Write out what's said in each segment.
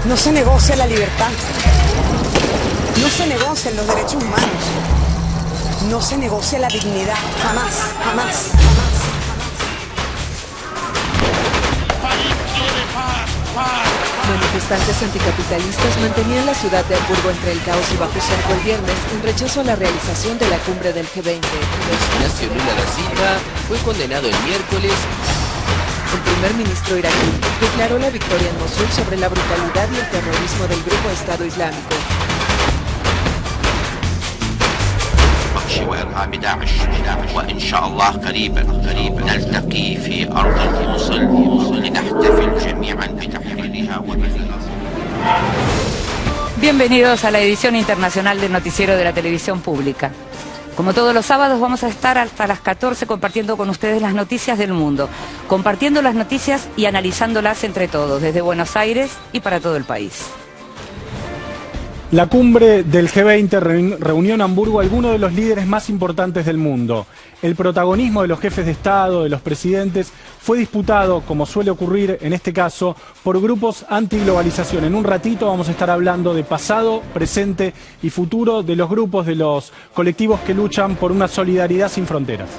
No se negocia la libertad. No se negocian los derechos humanos. No se negocia la dignidad. Jamás, jamás, jamás. Manifestantes anticapitalistas mantenían la ciudad de Hamburgo entre el caos y bajo cerco el viernes en rechazo a la realización de la cumbre del G20. Luis Ignacio Lula da Silva fue condenado el miércoles. El primer ministro iraquí declaró la victoria en Mosul sobre la brutalidad y el terrorismo del grupo Estado Islámico. وإرهاب داعش وإن شاء الله قريبا نلتقي في أرض الموصل لنحتفل جميعا بتحريرها Bienvenidos a la edición internacional del noticiero de la televisión pública. Como todos los sábados vamos a estar hasta las 14 compartiendo con ustedes las noticias del mundo, compartiendo las noticias y analizándolas entre todos, desde Buenos Aires y para todo el país. La cumbre del G20 reunió en Hamburgo a algunos de los líderes más importantes del mundo. El protagonismo de los jefes de Estado, de los presidentes, fue disputado, como suele ocurrir en este caso, por grupos antiglobalización. En un ratito vamos a estar hablando de pasado, presente y futuro de los grupos, de los colectivos que luchan por una solidaridad sin fronteras.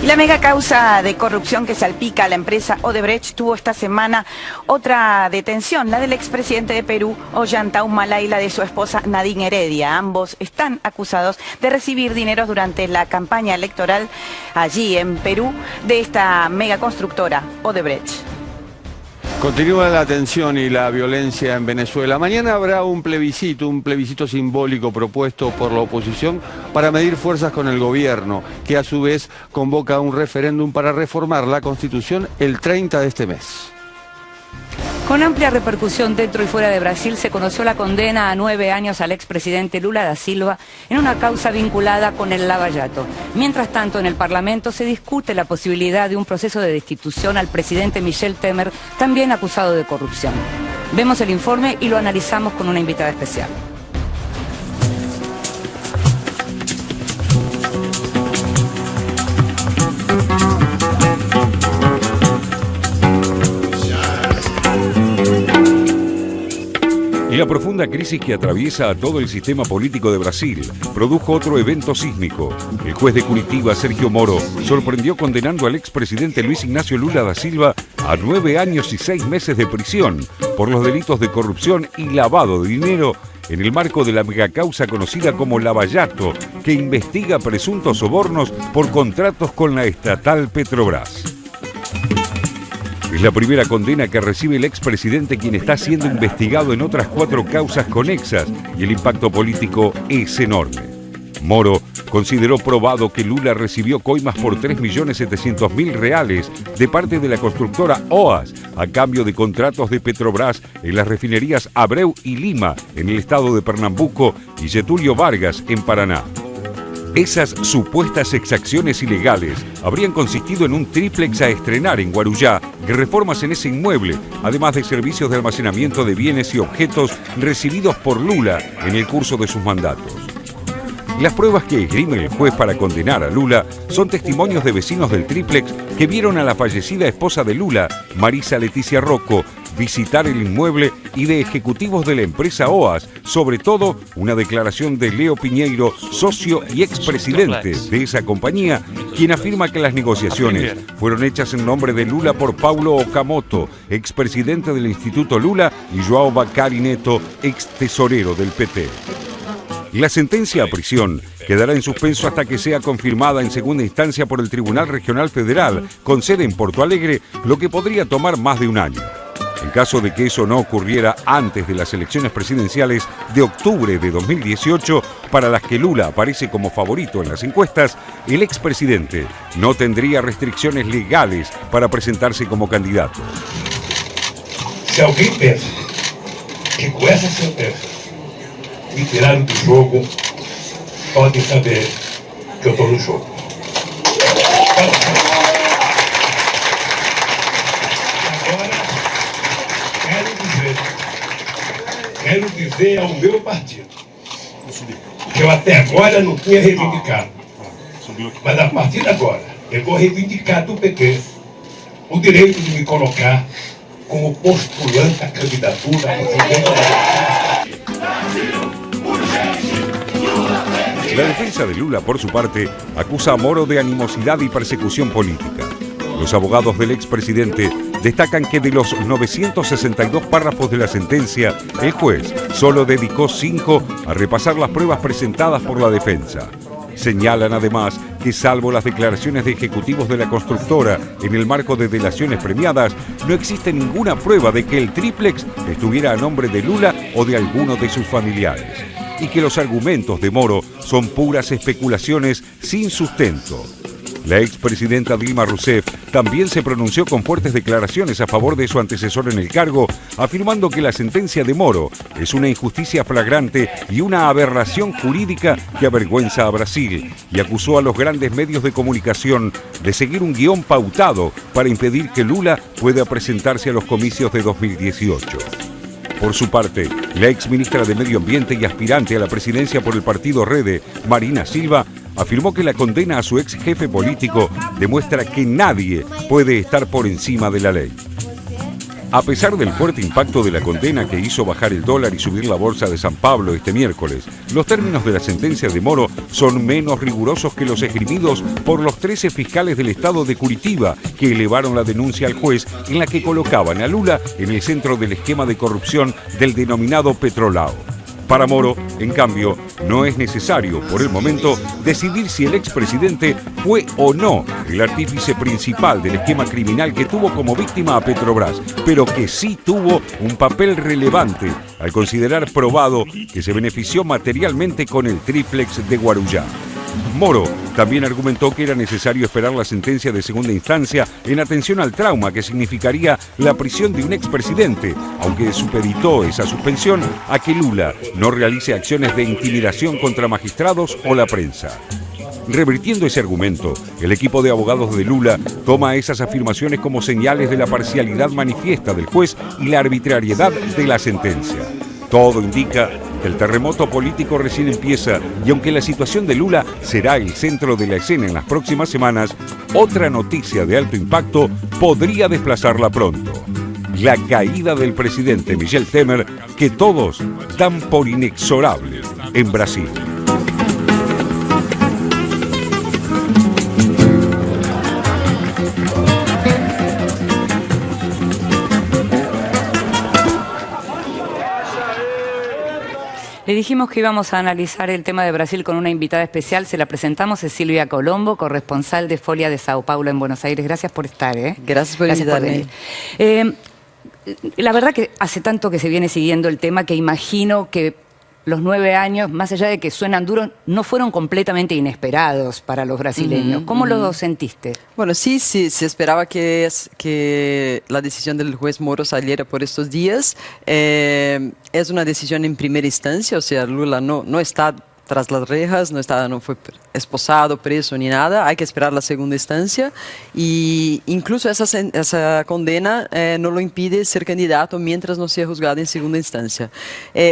Y la mega causa de corrupción que salpica a la empresa Odebrecht tuvo esta semana otra detención, la del expresidente de Perú, Ollanta Humala, y la de su esposa Nadine Heredia. Ambos están acusados de recibir dineros durante la campaña electoral allí en Perú de esta mega constructora Odebrecht. Continúa la tensión y la violencia en Venezuela. Mañana habrá un plebiscito simbólico propuesto por la oposición para medir fuerzas con el gobierno, que a su vez convoca un referéndum para reformar la Constitución el 30 de este mes. Con amplia repercusión dentro y fuera de Brasil, se conoció la condena a 9 años al expresidente Lula da Silva en una causa vinculada con el Lava Jato. Mientras tanto, en el Parlamento se discute la posibilidad de un proceso de destitución al presidente Michel Temer, también acusado de corrupción. Vemos el informe y lo analizamos con una invitada especial. Y la profunda crisis que atraviesa a todo el sistema político de Brasil produjo otro evento sísmico. El juez de Curitiba, Sergio Moro, sorprendió condenando al expresidente Luis Ignacio Lula da Silva a 9 años y 6 meses de prisión por los delitos de corrupción y lavado de dinero en el marco de la megacausa conocida como Lava Jato, que investiga presuntos sobornos por contratos con la estatal Petrobras. Es la primera condena que recibe el expresidente, quien está siendo investigado en otras 4 causas conexas, y el impacto político es enorme. Moro consideró probado que Lula recibió coimas por 3.700.000 reales de parte de la constructora OAS a cambio de contratos de Petrobras en las refinerías Abreu y Lima en el estado de Pernambuco y Getúlio Vargas en Paraná. Esas supuestas exacciones ilegales habrían consistido en un tríplex a estrenar en Guarujá, reformas en ese inmueble, además de servicios de almacenamiento de bienes y objetos recibidos por Lula en el curso de sus mandatos. Las pruebas que esgrime el juez para condenar a Lula son testimonios de vecinos del tríplex que vieron a la fallecida esposa de Lula, Marisa Leticia Rocco, visitar el inmueble, y de ejecutivos de la empresa OAS, sobre todo una declaración de Leo Piñeiro, socio y expresidente de esa compañía, quien afirma que las negociaciones fueron hechas en nombre de Lula por Paulo Okamoto, expresidente del Instituto Lula, y João Bacari Neto, ex tesorero del PT. La sentencia a prisión quedará en suspenso hasta que sea confirmada en segunda instancia por el Tribunal Regional Federal, con sede en Porto Alegre, lo que podría tomar más de un año. En caso de que eso no ocurriera antes de las elecciones presidenciales de octubre de 2018, para las que Lula aparece como favorito en las encuestas, el expresidente no tendría restricciones legales para presentarse como candidato. Se alguém pensa que com essa sentença me tiraram do jogo, podem saber que eu estou no jogo. Quero dizer ao meu partido que eu até agora não tinha reivindicado, mas a partir de agora eu vou reivindicar do PT o direito de me colocar como postulante a candidatura a presidente da La defensa de Lula, por su parte, acusa a Moro de animosidad y persecución política. Los abogados del expresidente destacan que de los 962 párrafos de la sentencia, el juez solo dedicó 5 a repasar las pruebas presentadas por la defensa. Señalan además que salvo las declaraciones de ejecutivos de la constructora en el marco de delaciones premiadas, no existe ninguna prueba de que el tríplex estuviera a nombre de Lula o de alguno de sus familiares, y que los argumentos de Moro son puras especulaciones sin sustento. La expresidenta Dilma Rousseff también se pronunció con fuertes declaraciones a favor de su antecesor en el cargo, afirmando que la sentencia de Moro es una injusticia flagrante y una aberración jurídica que avergüenza a Brasil, y acusó a los grandes medios de comunicación de seguir un guión pautado para impedir que Lula pueda presentarse a los comicios de 2018. Por su parte, la exministra de Medio Ambiente y aspirante a la presidencia por el partido Rede, Marina Silva, afirmó que la condena a su ex jefe político demuestra que nadie puede estar por encima de la ley. A pesar del fuerte impacto de la condena que hizo bajar el dólar y subir la bolsa de San Pablo este miércoles, los términos de la sentencia de Moro son menos rigurosos que los esgrimidos por los 13 fiscales del estado de Curitiba, que elevaron la denuncia al juez en la que colocaban a Lula en el centro del esquema de corrupción del denominado Petrolao. Para Moro, en cambio, no es necesario, por el momento, decidir si el expresidente fue o no el artífice principal del esquema criminal que tuvo como víctima a Petrobras, pero que sí tuvo un papel relevante al considerar probado que se benefició materialmente con el tríplex de Guarujá. Moro también argumentó que era necesario esperar la sentencia de segunda instancia en atención al trauma que significaría la prisión de un expresidente, aunque supeditó esa suspensión a que Lula no realice acciones de intimidación contra magistrados o la prensa. Revirtiendo ese argumento, el equipo de abogados de Lula toma esas afirmaciones como señales de la parcialidad manifiesta del juez y la arbitrariedad de la sentencia. Todo indica que el terremoto político recién empieza, y aunque la situación de Lula será el centro de la escena en las próximas semanas, otra noticia de alto impacto podría desplazarla pronto: la caída del presidente Michel Temer, que todos dan por inexorable en Brasil. Le dijimos que íbamos a analizar el tema de Brasil con una invitada especial. Se la presentamos, es Silvia Colombo, corresponsal de Folia de Sao Paulo en Buenos Aires. Gracias por estar. Gracias por invitarme. La verdad que hace tanto que se viene siguiendo el tema que imagino que los 9 años, más allá de que suenan duros, no fueron completamente inesperados para los brasileños. ¿Cómo lo sentiste? Bueno, sí, se esperaba que la decisión del juez Moro saliera por estos días. Es una decisión en primera instancia, o sea, Lula no está tras las rejas, no fue esposado, preso ni nada. Hay que esperar la segunda instancia, y incluso esa condena no lo impide ser candidato mientras no sea juzgado en segunda instancia.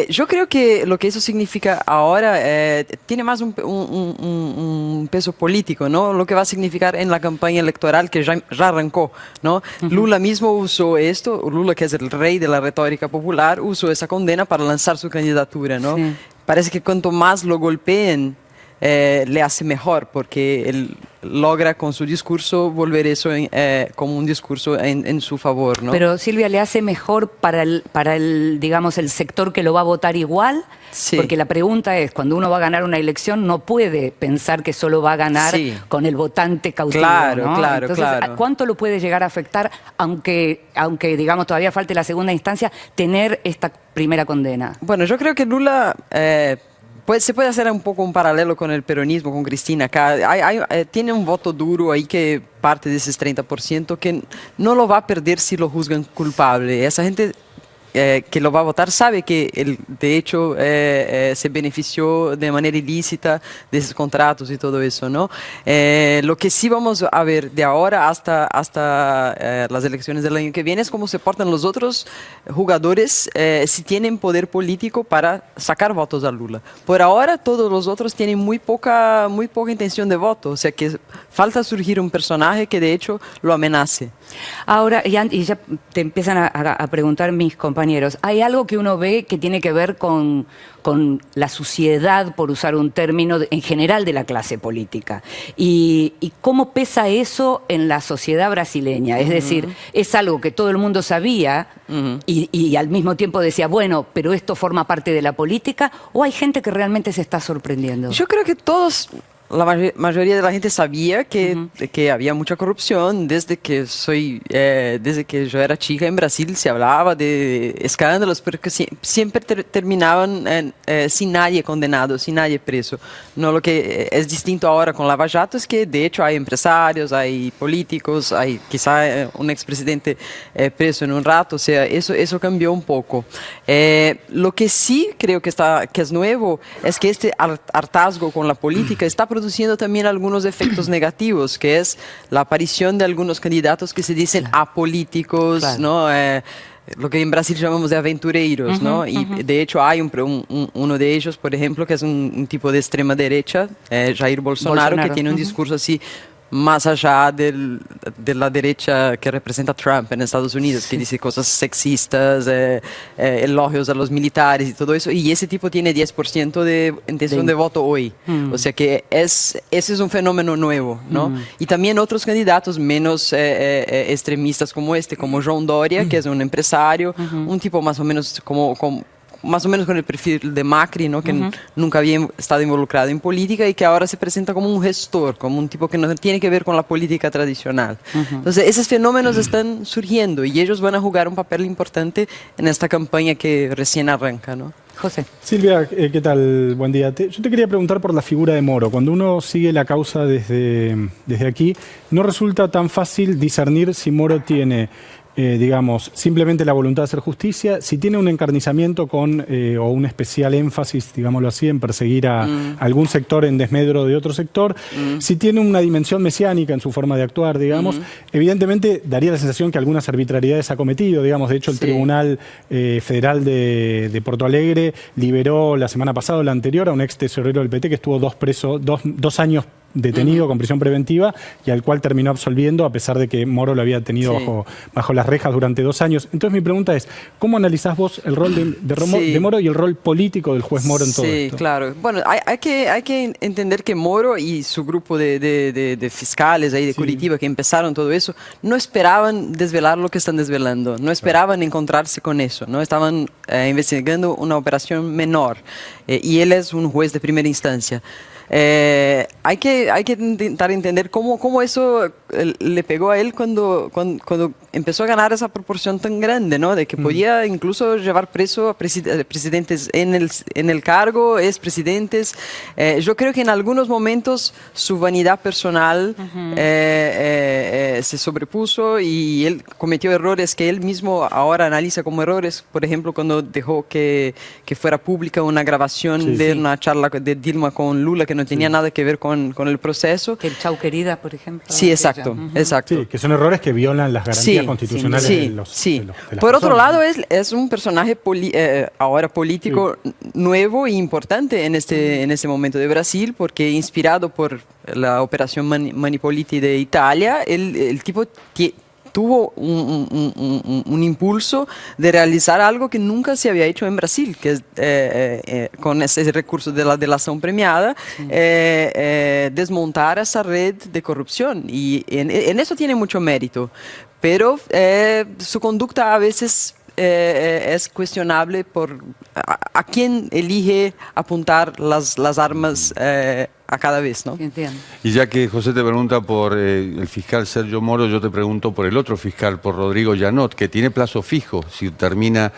Yo creo que lo que eso significa ahora tiene más un peso político, ¿no? Lo que va a significar en la campaña electoral que ya arrancó, ¿no? Lula mismo usó esto, Lula, que es el rey de la retórica popular, usó esa condena para lanzar su candidatura, ¿no? Sí. Parece que cuanto más lo golpeen, le hace mejor, porque él logra con su discurso volver eso como un discurso en su favor, ¿no? Pero Silvia, ¿le hace mejor para el digamos, el sector que lo va a votar igual? Sí. Porque la pregunta es, cuando uno va a ganar una elección, no puede pensar que solo va a ganar con el votante cautivo, claro, ¿no? Claro, entonces, claro. ¿cuánto lo puede llegar a afectar, aunque digamos, todavía falte la segunda instancia, tener esta primera condena? Bueno, yo creo que Lula se puede hacer un poco un paralelo con el peronismo, con Cristina. Acá tiene un voto duro ahí que parte de ese 30% que no lo va a perder si lo juzgan culpable. Esa gente que lo va a votar sabe que él, de hecho, se benefició de manera ilícita de esos contratos y todo eso, ¿no? Lo que sí vamos a ver de ahora hasta las elecciones del año que viene es cómo se portan los otros jugadores, si tienen poder político para sacar votos a Lula. Por ahora todos los otros tienen muy poca intención de voto, o sea que falta surgir un personaje que de hecho lo amenace. Ahora, y ya te empiezan a preguntar mis compañeros, hay algo que uno ve que tiene que ver con la suciedad, por usar un término, en general de la clase política. Y cómo pesa eso en la sociedad brasileña. Es decir, es algo que todo el mundo sabía y al mismo tiempo decía, bueno, pero esto forma parte de la política, o hay gente que realmente se está sorprendiendo. Yo creo que todos, la mayoría de la gente sabía que había mucha corrupción desde que yo era chica en Brasil. Se hablaba de escándalos, pero que siempre terminaban sin nadie condenado, sin nadie preso. No, lo que es distinto ahora con Lava Jato es que de hecho hay empresarios, hay políticos, hay quizá un expresidente preso en un rato. O sea, eso cambió un poco. Lo que sí creo que es nuevo es que este hartazgo con la política está produciendo también algunos efectos negativos, que es la aparición de algunos candidatos que se dicen apolíticos, ¿no? Lo que en Brasil llamamos de aventureiros, ¿no? Y de hecho hay uno de ellos, por ejemplo, que es un tipo de extrema derecha, Jair Bolsonaro, que tiene un discurso así más allá de la derecha que representa Trump en Estados Unidos, que dice cosas sexistas, elogios a los militares y todo eso, y ese tipo tiene 10% de intención de voto hoy. O sea que ese es un fenómeno nuevo, ¿no? Y también otros candidatos menos extremistas como como João Doria, que es un empresario, un tipo más o menos más o menos con el perfil de Macri, ¿no? Que nunca había estado involucrado en política y que ahora se presenta como un gestor, como un tipo que no tiene que ver con la política tradicional. Entonces, esos fenómenos están surgiendo y ellos van a jugar un papel importante en esta campaña que recién arranca, ¿no? José. Silvia, ¿qué tal? Buen día. Yo te quería preguntar por la figura de Moro. Cuando uno sigue la causa desde aquí, no resulta tan fácil discernir si Moro tiene digamos, simplemente la voluntad de hacer justicia, si tiene un encarnizamiento o un especial énfasis, digámoslo así, en perseguir a algún sector en desmedro de otro sector, si tiene una dimensión mesiánica en su forma de actuar, digamos, evidentemente daría la sensación que algunas arbitrariedades ha cometido, digamos, de hecho el Tribunal Federal de Porto Alegre liberó la semana pasada o la anterior a un ex tesorero del PT que estuvo dos años detenido con prisión preventiva y al cual terminó absolviendo a pesar de que Moro lo había tenido bajo las rejas durante 2 años. Entonces mi pregunta es, ¿cómo analizás vos el rol de Moro y el rol político del juez Moro en todo esto? Sí, claro. Bueno, hay que entender que Moro y su grupo de fiscales ahí de Curitiba que empezaron todo eso, no esperaban desvelar lo que están desvelando, no esperaban encontrarse con eso, ¿no? Estaban investigando una operación menor y él es un juez de primera instancia. Hay que intentar entender cómo eso le pegó a él cuando empezó a ganar esa proporción tan grande, ¿no? De que podía incluso llevar preso a presidentes en el cargo, expresidentes. Yo creo que en algunos momentos su vanidad personal se sobrepuso y él cometió errores que él mismo ahora analiza como errores. Por ejemplo, cuando dejó que fuera pública una grabación de una charla de Dilma con Lula que no tenía nada que ver con el proceso. El chau querida, por ejemplo. Sí, exacto, exacto. Sí, que son errores que violan las garantías constitucionales de las Por otro personas. lado, es un personaje ahora político nuevo e importante en este momento de Brasil, porque inspirado por la operación Manipoliti de Italia, el tipo tuvo un impulso de realizar algo que nunca se había hecho en Brasil, que es con ese recurso de la delación premiada, desmontar esa red de corrupción. Y en eso tiene mucho mérito, pero su conducta a veces es cuestionable por a quién elige apuntar las armas a cada vez, ¿no? Entiendo. Y ya que José te pregunta por el fiscal Sergio Moro, yo te pregunto por el otro fiscal, por Rodrigo Janot, que tiene plazo fijo. Si termina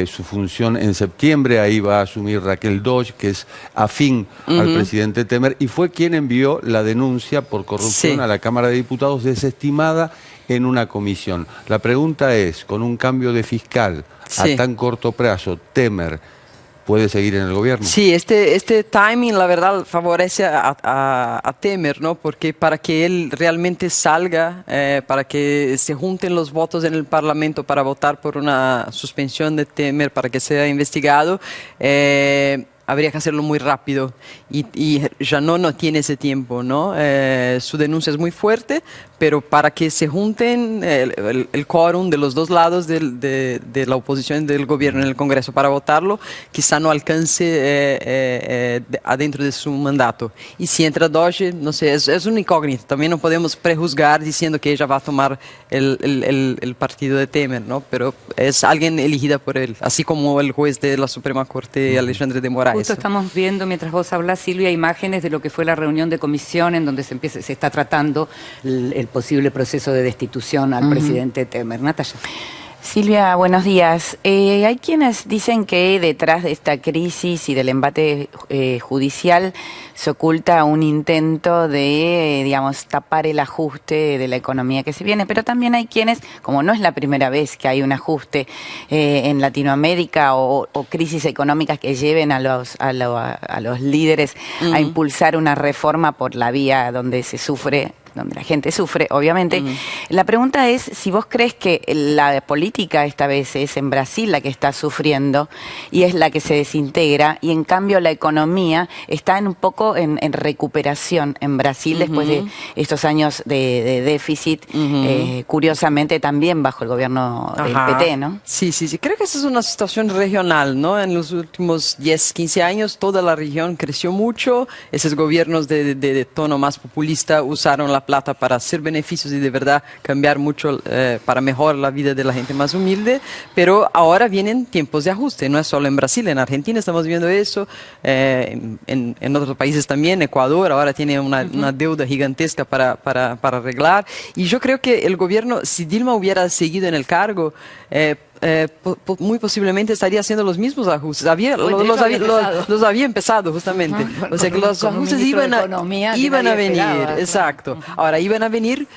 su función en septiembre, ahí va a asumir Raquel Doge, que es afín al presidente Temer, y fue quien envió la denuncia por corrupción a la Cámara de Diputados, desestimada en una comisión. La pregunta es, con un cambio de fiscal a tan corto plazo, ¿Temer puede seguir en el gobierno? Sí, este timing, la verdad, favorece a Temer, ¿no? Porque para que él realmente salga, para que se junten los votos en el Parlamento para votar por una suspensión de Temer, para que sea investigado, habría que hacerlo muy rápido y Janot no tiene ese tiempo, ¿no? Su denuncia es muy fuerte, pero para que se junten el quórum de los dos lados de la oposición y del gobierno en el Congreso para votarlo, quizá no alcance adentro de su mandato. Y si entra Doge, no sé, es una incógnita. También no podemos prejuzgar diciendo que ella va a tomar el partido de Temer, ¿no? Pero es alguien elegida por él, así como el juez de la Suprema Corte, Alexandre de Moraes. Justo estamos viendo, mientras vos hablas, Silvia, imágenes de lo que fue la reunión de comisión en donde se está tratando el posible proceso de destitución al presidente Temer. Natalia. Silvia, buenos días. Hay quienes dicen que detrás de esta crisis y del embate judicial se oculta un intento de, digamos, tapar el ajuste de la economía que se viene, pero también hay quienes, como no es la primera vez que hay un ajuste en Latinoamérica o crisis económicas que lleven a los líderes a impulsar una reforma por la vía donde se sufre, donde la gente sufre, obviamente. La pregunta es si vos crees que la política esta vez es en Brasil la que está sufriendo y es la que se desintegra, y en cambio la economía está un poco en recuperación en Brasil después de estos años de déficit, curiosamente también bajo el gobierno del PT, ¿no? Sí. Creo que esa es una situación regional, ¿no? En los últimos 10, 15 años toda la región creció mucho, esos gobiernos de tono más populista usaron la plata para hacer beneficios y de verdad cambiar mucho para mejorar la vida de la gente más humilde, pero ahora vienen tiempos de ajuste, no es solo en Brasil, en Argentina estamos viendo eso, en otros países también, Ecuador ahora tiene una deuda gigantesca para arreglar, y yo creo que el gobierno, si Dilma hubiera seguido en el cargo, muy posiblemente estaría haciendo los mismos ajustes. Los había empezado justamente. O sea que los ajustes iban a venir. Exacto. Ahora iban a venir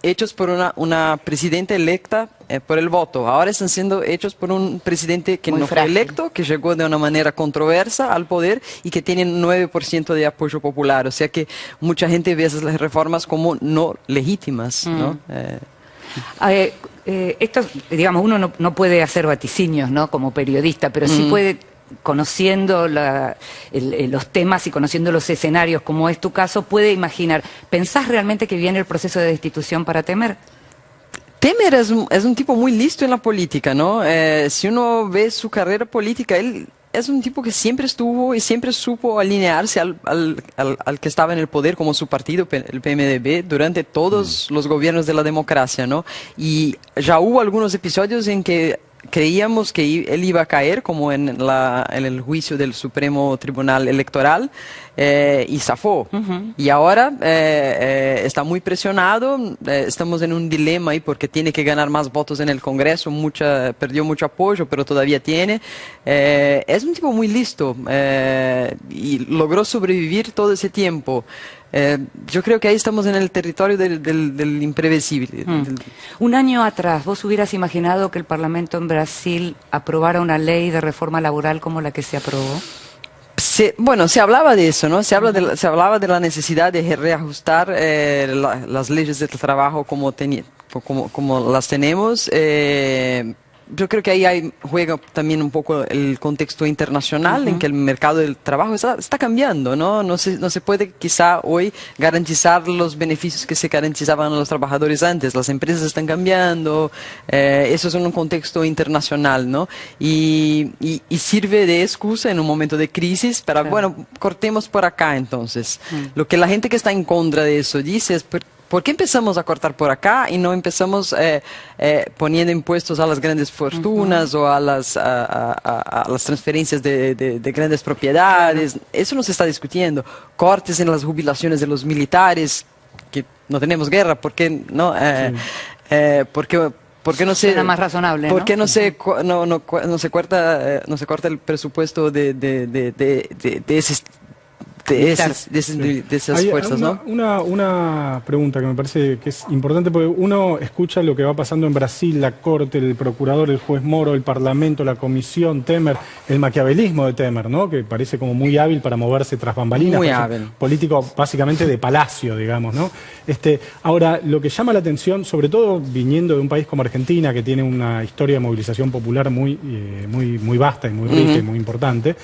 hechos por una presidenta electa por el voto. Ahora están siendo hechos por un presidente que no fue electo, que llegó de una manera controversa al poder y que tiene 9% de apoyo popular. O sea que mucha gente ve esas reformas como no legítimas, ¿no? Esto, digamos, uno no puede hacer vaticinios, ¿no? Como periodista, pero sí puede, conociendo los temas y conociendo los escenarios, como es tu caso, puede imaginar. ¿Pensás realmente que viene el proceso de destitución para Temer? Temer es un tipo muy listo en la política, ¿no? Si uno ve su carrera política, él es un tipo que siempre estuvo y siempre supo alinearse al que estaba en el poder como su partido, el PMDB, durante todos los gobiernos de la democracia, ¿no? Y ya hubo algunos episodios en que creíamos que él iba a caer, como en el juicio del Supremo Tribunal Electoral, y zafó. Y ahora está muy presionado, estamos en un dilema ahí porque tiene que ganar más votos en el Congreso, perdió mucho apoyo, pero todavía tiene. Es un tipo muy listo y logró sobrevivir todo ese tiempo. Yo creo que ahí estamos en el territorio del imprevisible. Un año atrás, ¿vos hubieras imaginado que el Parlamento en Brasil aprobara una ley de reforma laboral como la que se aprobó? Bueno, se hablaba de eso, ¿no? Se hablaba de la necesidad de reajustar las leyes del trabajo como las tenemos. Yo creo que ahí juega también un poco el contexto internacional en que el mercado del trabajo está cambiando, ¿no? No se puede quizá hoy garantizar los beneficios que se garantizaban a los trabajadores antes. Las empresas están cambiando, eso es un contexto internacional, ¿no? Y sirve de excusa en un momento de crisis para, bueno, cortemos por acá entonces. Lo que la gente que está en contra de eso dice es: ¿por qué empezamos a cortar por acá y no empezamos poniendo impuestos a las grandes fortunas o a las transferencias de grandes propiedades? Eso no se está discutiendo. Cortes en las jubilaciones de los militares, que no tenemos guerra, ¿por qué no? ¿Por qué no se suena más razonable, ¿no? ¿Por qué no se corta el presupuesto de esas fuerzas, ¿no? Una pregunta que me parece que es importante, porque uno escucha lo que va pasando en Brasil, la Corte, el procurador, el juez Moro, el Parlamento, la Comisión, Temer, el maquiavelismo de Temer, ¿no? Que parece como muy hábil para moverse tras bambalinas. Muy hábil. Político básicamente de palacio, digamos, ¿no? Ahora, lo que llama la atención, sobre todo viniendo de un país como Argentina, que tiene una historia de movilización popular muy vasta y muy rica y muy importante,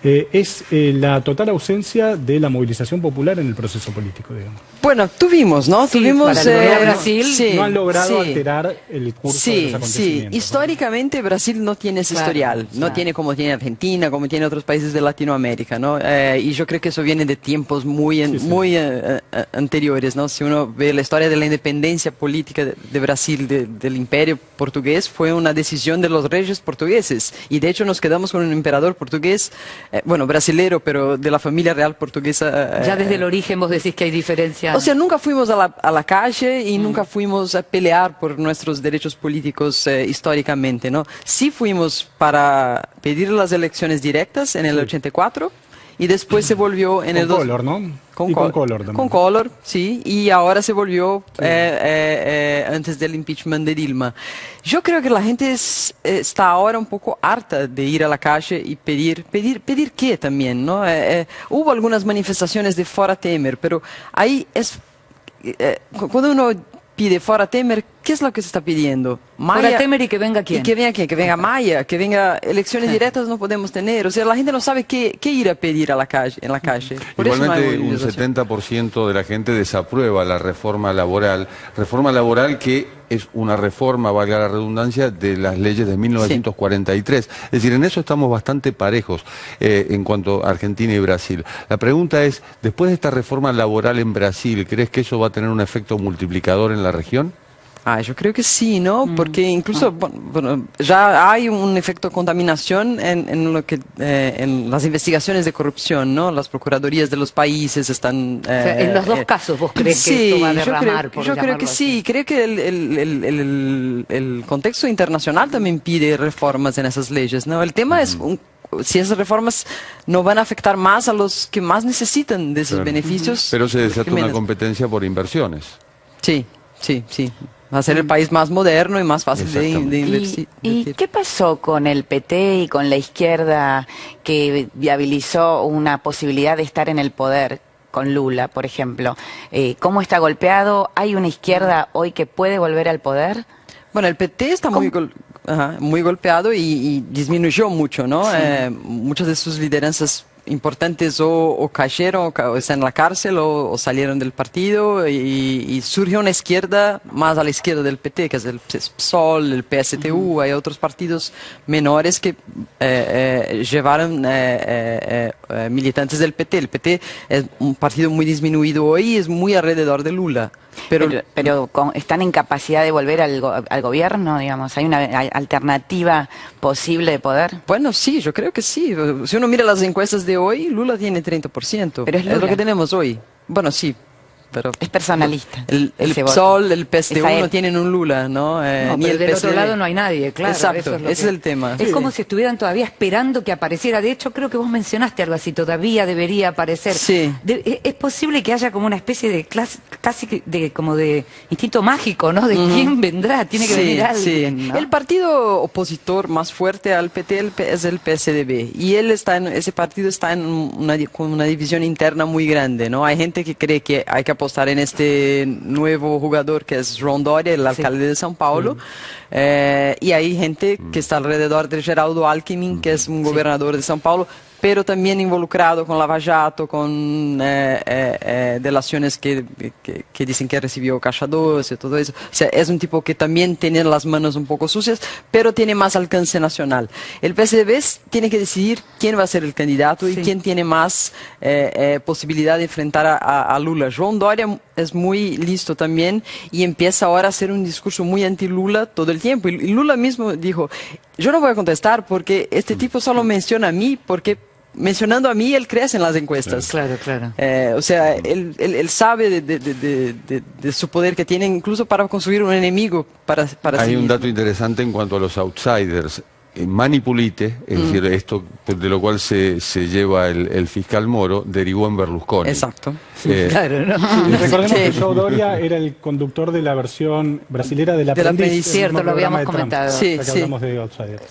es la total ausencia de la movilización popular en el proceso político, digamos. Bueno, tuvimos, ¿no? Sí, tuvimos para lograr Brasil, sí, no han logrado sí. alterar el curso de Sí, los acontecimientos. sí. Históricamente Brasil no tiene ese historial, no tiene como tiene Argentina, como tiene otros países de Latinoamérica, ¿no? Y yo creo que eso viene de tiempos muy anteriores, ¿no? Si uno ve la historia de la independencia política de Brasil, del Imperio Portugués, fue una decisión de los reyes portugueses. Y de hecho nos quedamos con un emperador portugués, bueno, brasilero, pero de la familia real portuguesa. Ya desde el origen vos decís que hay diferencia. O sea, nunca fuimos a la calle y nunca fuimos a pelear por nuestros derechos políticos históricamente, ¿no? Sí fuimos para pedir las elecciones directas en el 84 y después se volvió en el... Con Collor, ¿no? Con Collor también. Con Collor, sí, y ahora se volvió antes del impeachment de Dilma. Yo creo que la gente está ahora un poco harta de ir a la calle y pedir qué también, ¿no? Hubo algunas manifestaciones de Fora Temer, pero ahí es... cuando uno pide Fora Temer, ¿qué es lo que se está pidiendo? Fora Temer y que venga quién. ¿Y que venga quién? Que venga Maya, que venga elecciones directas no podemos tener. O sea, la gente no sabe qué ir a pedir en la calle. Por eso no hay Igualmente un movilización. 70% de la gente desaprueba la reforma laboral que es una reforma, valga la redundancia, de las leyes de 1943. Es decir, en eso estamos bastante parejos en cuanto a Argentina y Brasil. La pregunta es, después de esta reforma laboral en Brasil, ¿crees que eso va a tener un efecto multiplicador en la región? Yo creo que sí, ¿no? Porque incluso bueno, ya hay un efecto de contaminación en las investigaciones de corrupción, ¿no? Las procuradurías de los países están... O sea, en los dos casos vos crees que esto va a derramar, yo creo que sí. Creo que el contexto internacional también pide reformas en esas leyes, ¿no? El tema es... si esas reformas no van a afectar más a los que más necesitan de esos beneficios. Pero se desata una competencia por inversiones. Sí. Va a ser el país más moderno y más fácil de invertir. ¿Y qué pasó con el PT y con la izquierda que viabilizó una posibilidad de estar en el poder con Lula, por ejemplo? ¿Cómo está golpeado? ¿Hay una izquierda hoy que puede volver al poder? Bueno, el PT está muy golpeado y disminuyó mucho, ¿no? Muchas de sus lideranzas importantes o cayeron, o están en la cárcel, o salieron del partido, y surgió una izquierda más a la izquierda del PT, que es el PSOL, el PSTU, hay otros partidos menores que llevaron militantes del PT. El PT es un partido muy disminuido hoy y es muy alrededor de Lula. Pero ¿están en capacidad de volver al gobierno, digamos? ¿Hay una alternativa posible de poder? Bueno, sí, yo creo que sí. Si uno mira las encuestas de hoy, Lula tiene 30%. Pero es lo que tenemos hoy. Bueno, sí. Pero es personalista. El PSOL, el PSTU no tienen un Lula, ¿no? Ni pero del otro lado no hay nadie, claro. Exacto, ese es el tema. Es como si estuvieran todavía esperando que apareciera. De hecho, creo que vos mencionaste algo así, todavía debería aparecer. Sí. Es posible que haya como una especie de casi como de instinto mágico, ¿no? De quién vendrá, tiene que venir alguien, ¿no? El partido opositor más fuerte al PT es el PSDB, y ese partido está con una división interna muy grande, ¿no? Hay gente que cree que hay que apostar en este nuevo jugador que es João Dória, el alcalde de São Paulo, y hay gente que está alrededor de Geraldo Alckmin, que es un gobernador de São Paulo, pero también involucrado con Lava Jato, con delaciones que dicen que recibió Caixa 2 y todo eso. O sea, es un tipo que también tiene las manos un poco sucias, pero tiene más alcance nacional. El PSDB tiene que decidir quién va a ser el candidato y quién tiene más posibilidad de enfrentar a Lula. João Dória es muy listo también y empieza ahora a hacer un discurso muy anti-Lula todo el tiempo. Y Lula mismo dijo, yo no voy a contestar porque este tipo solo menciona a mí, porque mencionando a mí él crece en las encuestas. Claro. O sea, él sabe de su poder que tiene incluso para construir un enemigo para Hay sí un mismo. dato interesante en cuanto a los outsiders. Manipulite, es decir, esto de lo cual se lleva el fiscal Moro, derivó en Berlusconi. Exacto. Claro, ¿no? Recordemos que João Dória era el conductor de la versión brasilera del Aprendiz. Cierto, lo habíamos comentado. Hablamos de outsiders.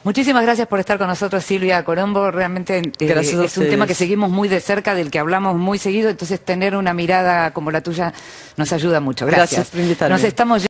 Muchísimas gracias por estar con nosotros, Silvia Colombo. Realmente es un tema que seguimos muy de cerca, del que hablamos muy seguido, entonces tener una mirada como la tuya nos ayuda mucho. Gracias Gracias por invitarme. Nos estamos